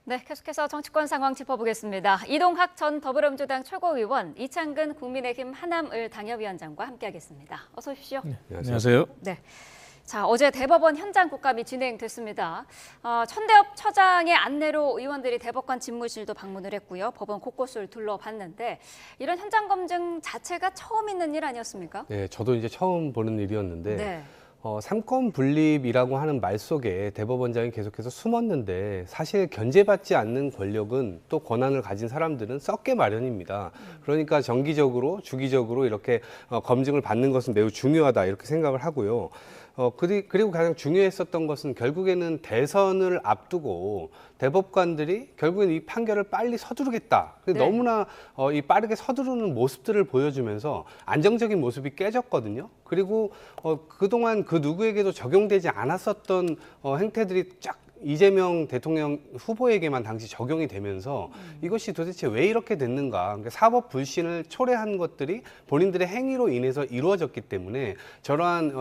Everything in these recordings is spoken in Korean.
네, 계속해서 정치권 상황 짚어보겠습니다. 이동학 전 더불어민주당 최고위원, 이창근 국민의힘 하남을 당협위원장과 함께하겠습니다. 어서 오십시오. 네, 안녕하세요. 네. 자, 어제 대법원 현장 국감이 진행됐습니다. 천대엽 처장의 안내로 의원들이 대법관 집무실도 방문을 했고요. 법원 곳곳을 둘러봤는데 이런 현장 검증 자체가 처음 있는 일 아니었습니까? 네, 저도 이제 처음 보는 일이었는데 네. 삼권 분립이라고 하는 말 속에 대법원장이 계속해서 숨었는데 사실 견제받지 않는 권력은 또 권한을 가진 사람들은 썩게 마련입니다. 그러니까 정기적으로 주기적으로 이렇게 검증을 받는 것은 매우 중요하다 이렇게 생각을 하고요. 그리고 가장 중요했었던 것은 결국에는 대선을 앞두고 대법관들이 결국엔 이 판결을 빨리 서두르겠다. 네. 너무나 이 빠르게 서두르는 모습들을 보여주면서 안정적인 모습이 깨졌거든요. 그리고 그동안 그 누구에게도 적용되지 않았었던 행태들이 쫙 이재명 대통령 후보에게만 당시 적용이 되면서 이것이 도대체 왜 이렇게 됐는가. 그러니까 사법 불신을 초래한 것들이 본인들의 행위로 인해서 이루어졌기 때문에 저러한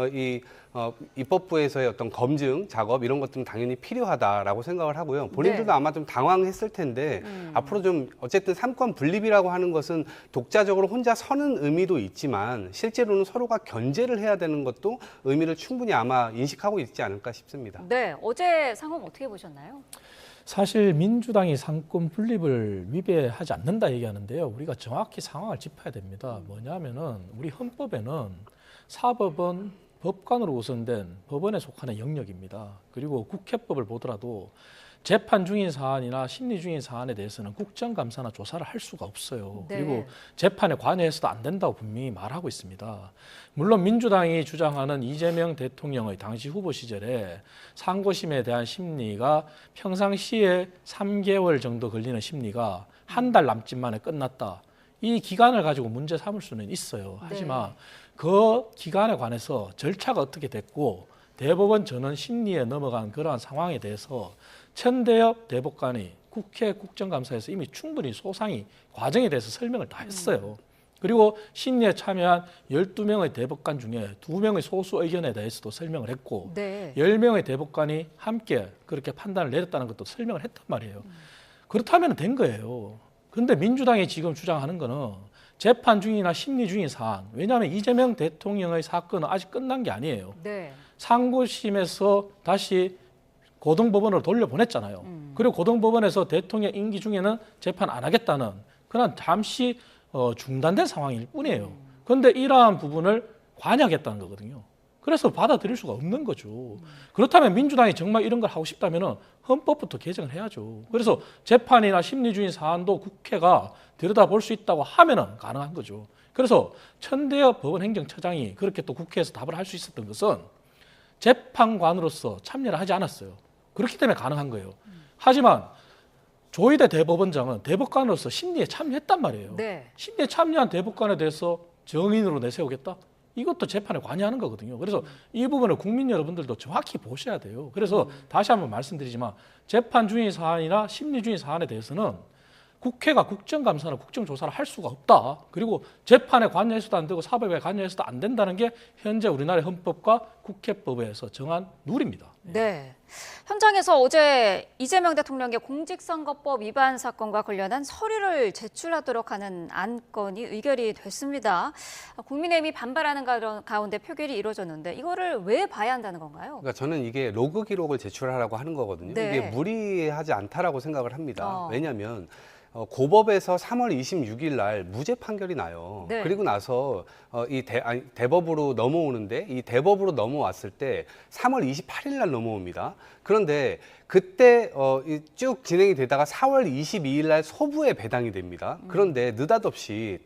입법부에서의 어떤 검증 작업 이런 것들은 당연히 필요하다라고 생각을 하고요. 본인들도 네. 아마 좀 당황했을 텐데 앞으로 좀 어쨌든 삼권 분립이라고 하는 것은 독자적으로 혼자 서는 의미도 있지만 실제로는 서로가 견제를 해야 되는 것도 의미를 충분히 아마 인식하고 있지 않을까 싶습니다. 네, 어제 상황 어떻게 보셨나요? 사실 민주당이 상권 분립을 위배하지 않는다 얘기하는데요. 우리가 정확히 상황을 짚어야 됩니다. 뭐냐면은 우리 헌법에는 사법은 법관으로 구성된 법원에 속하는 영역입니다. 그리고 국회법을 보더라도 재판 중인 사안이나 심리 중인 사안에 대해서는 국정감사나 조사를 할 수가 없어요. 네. 그리고 재판에 관여해서도 안 된다고 분명히 말하고 있습니다. 물론 민주당이 주장하는 이재명 대통령의 당시 후보 시절에 상고심에 대한 심리가 평상시에 3개월 정도 걸리는 심리가 한 달 남짓 만에 끝났다. 이 기간을 가지고 문제 삼을 수는 있어요. 하지만 그 기간에 관해서 절차가 어떻게 됐고 대법원 전원 심리에 넘어간 그러한 상황에 대해서 천대엽 대법관이 국회 국정감사에서 이미 충분히 소상히 과정에 대해서 설명을 다 했어요. 그리고 심리에 참여한 12명의 대법관 중에 2명의 소수 의견에 대해서도 설명을 했고 네. 10명의 대법관이 함께 그렇게 판단을 내렸다는 것도 설명을 했단 말이에요. 그렇다면 된 거예요. 그런데 민주당이 지금 주장하는 거는 재판 중이나 심리 중인 사안, 왜냐하면 이재명 대통령의 사건은 아직 끝난 게 아니에요. 네. 상고심에서 다시 고등법원으로 돌려보냈잖아요. 그리고 고등법원에서 대통령 임기 중에는 재판 안 하겠다는 그런 잠시 중단된 상황일 뿐이에요. 그런데 이러한 부분을 관여하겠다는 거거든요. 그래서 받아들일 수가 없는 거죠. 그렇다면 민주당이 정말 이런 걸 하고 싶다면 헌법부터 개정을 해야죠. 그래서 재판이나 심리주의 사안도 국회가 들여다볼 수 있다고 하면 가능한 거죠. 그래서 천대엽 법원행정처장이 그렇게 또 국회에서 답을 할 수 있었던 것은 재판관으로서 참여를 하지 않았어요. 그렇기 때문에 가능한 거예요. 하지만 조희대 대법원장은 대법관으로서 심리에 참여했단 말이에요. 네. 심리에 참여한 대법관에 대해서 정인으로 내세우겠다? 이것도 재판에 관여하는 거거든요. 그래서 이 부분을 국민 여러분들도 정확히 보셔야 돼요. 그래서 다시 한번 말씀드리지만 재판 중인 사안이나 심리 중인 사안에 대해서는 국회가 국정감사나 국정조사를 할 수가 없다. 그리고 재판에 관여해서도 안 되고 사법에 관여해서도 안 된다는 게 현재 우리나라의 헌법과 국회법에서 정한 룰입니다. 네. 현장에서 어제 이재명 대통령의 공직선거법 위반 사건과 관련한 서류를 제출하도록 하는 안건이 의결이 됐습니다. 국민의힘이 반발하는 가운데 표결이 이루어졌는데 이거를 왜 봐야 한다는 건가요? 그러니까 저는 이게 로그 기록을 제출하라고 하는 거거든요. 네. 이게 무리하지 않다라고 생각을 합니다. 왜냐하면 고법에서 3월 26일 날 무죄 판결이 나요. 네. 그리고 나서 대법으로 넘어오는데 이 대법으로 넘어왔을 때 3월 28일 날 넘어옵니다. 그런데 그때 쭉 진행이 되다가 4월 22일 날 소부에 배당이 됩니다. 그런데 느닷없이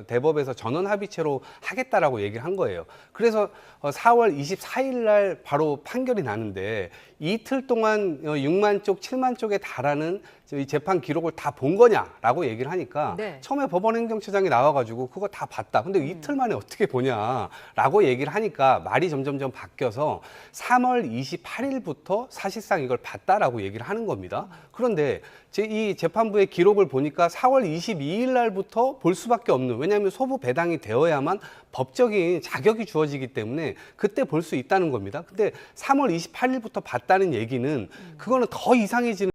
대법에서 전원 합의체로 하겠다라고 얘기를 한 거예요. 그래서 4월 24일 날 바로 판결이 나는데 이틀 동안 6만 쪽, 7만 쪽에 달하는 이 재판 기록을 다 본 거냐라고 얘기를 하니까 네. 처음에 법원행정처장이 나와가지고 그거 다 봤다. 근데 이틀 만에 어떻게 보냐라고 얘기를 하니까 말이 점점점 바뀌어서 3월 28일부터 사실상 이걸 봤다라고 얘기를 하는 겁니다. 그런데 이 재판부의 기록을 보니까 4월 22일 날부터 볼 수밖에 없는, 왜냐하면 소부 배당이 되어야만 법적인 자격이 주어지기 때문에 그때 볼 수 있다는 겁니다. 근데 3월 28일부터 봤다는 얘기는 그거는 더 이상해지는